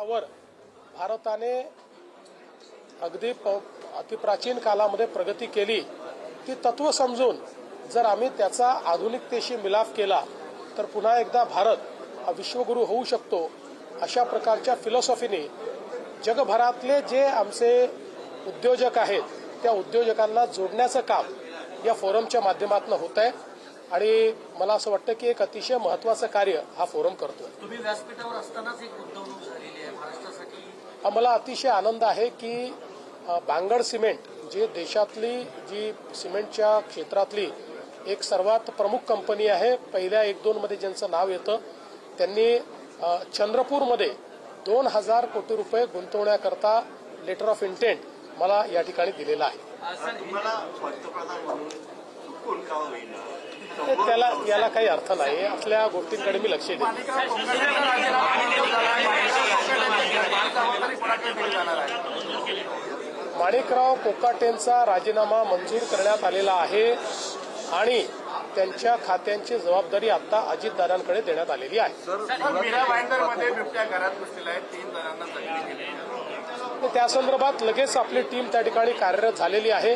ज्यावर भारताने अगदी अतिप्राचीन कालामध्ये प्रगती केली ती तत्व समजून जर आम्ही त्याचा आधुनिकतेशी मिलाफ केला तर पुन्हा एकदा भारत हा विश्वगुरू होऊ शकतो अशा प्रकारच्या फिलॉसॉफीने जगभरातले जे आमचे उद्योजक आहेत त्या उद्योजकांना जोडण्याचं काम या फोरमच्या माध्यमातून होत आहे आणि मला असं वाटतं की एक अतिशय महत्त्वाचं कार्य हा फोरम करतोय। तुम्ही व्यासपीठावर असतानाच एक गुंतवणूक झालेली आहे महाराष्ट्रासाठी। मला अतिशय आनंद आहे की बांगड सिमेंट जे देशातली जी सिमेंटच्या क्षेत्रातली एक सर्वात प्रमुख कंपनी आहे, पहिल्या 1-2 मध्ये ज्यांचं नाव येतं त्यांनी चंद्रपूरमध्ये 2000 कोटी रुपये गुंतवण्याकरता लेटर ऑफ इंटेंट मला या ठिकाणी दिलेला आहे। त्याला याला काही अर्थ नाही, असल्या गोष्टींकडे मी लक्ष देतो। माणिकराव कोकाटेंचा राजीनामा मंजूर करण्यात आलेला आहे आणि त्यांच्या खात्यांची जबाबदारी आता अजितदादांकडे देण्यात आलेली आहे। त्या संदर्भात लगेच आपली टीम त्या ठिकाणी कार्यरत झालेली आहे।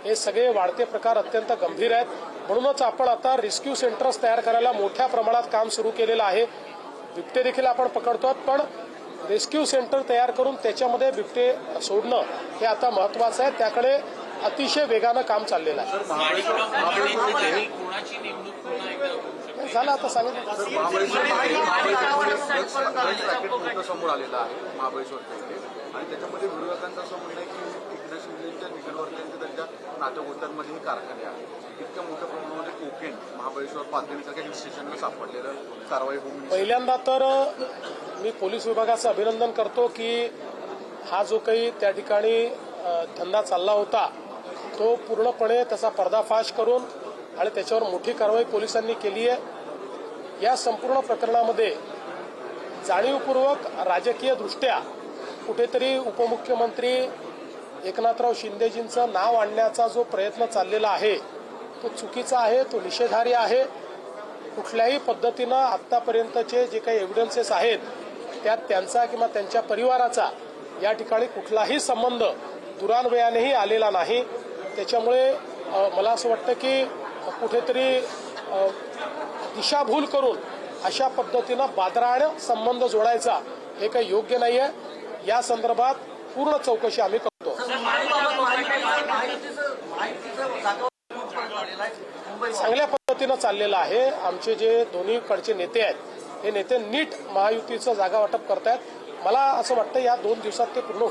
हे सगळे वाढते प्रकार अत्यंत गंभीर आहेत, म्हणूनच आपण आता रेस्क्यू सेंटर्स तयार करायला मोठ्या प्रमाणात काम सुरू केलेलं आहे। बिबटे देखील आपण पकडतो, पण रेस्क्यू सेंटर तयार करून त्याच्यामध्ये बिबटे सोडणं हे आता महत्वाचं आहे, त्याकडे अतिशय वेगानं काम चाललेलं आहे। झालं आता सांगितलं समोर आलेला आहे महाबळेश्वर आणि त्याच्यामध्ये विरोधकांचं असं म्हणणं आहे की एकनाथ शिंदेच्या निकटवर्ती त्यांच्या नातेगोत्यांमध्ये हे कारखाने आहेत। इतक्या मोठ्या प्रमाणामध्ये कोकेन महाबळेश्वर पातळीसारख्या हिल स्टेशनला सापडलेलं कारवाई होऊन पहिल्यांदा तर मी पोलीस विभागाचं अभिनंदन करतो की हा जो काही त्या ठिकाणी धंदा चालला होता तो पूर्णपणे त्याचा पर्दाफाश करून आणि त्याच्यावर मोठी कारवाई पोलिसांनी केली आहे। या संपूर्ण प्रकरणामध्ये जाणीवपूर्वक राजकीय दृष्ट्या कुठेतरी उपमुख्यमंत्री एकनाथराव शिंदेजींचं नाव आणण्याचा जो प्रयत्न चाललेला आहे तो चुकीचा आहे, तो निषेधार्ह आहे। कुठल्याही पद्धतीनं आत्तापर्यंतचे जे काही एव्हिडन्सेस आहेत त्यात त्यांचा किंवा त्यांच्या परिवाराचा या ठिकाणी कुठलाही संबंध दुरान्वयानेही आलेला नाही। त्याच्यामुळे मला असं वाटतं की कुठेतरी दिशाभूल करून अशा पद्धतीनं बादराने संबंध जोडायचा हे काही योग्य नाही आहे। या संदर्भात पूर्ण चौकशी आम्ही करतो। चांगल्या पद्धतीनं चाललेलं आहे। आमचे जे दोन्हीकडचे नेते आहेत हे नेते नीट महायुतीचं जागा वाटप करतायत। मला असं वाटतं या 2 दिवसात ते पूर्ण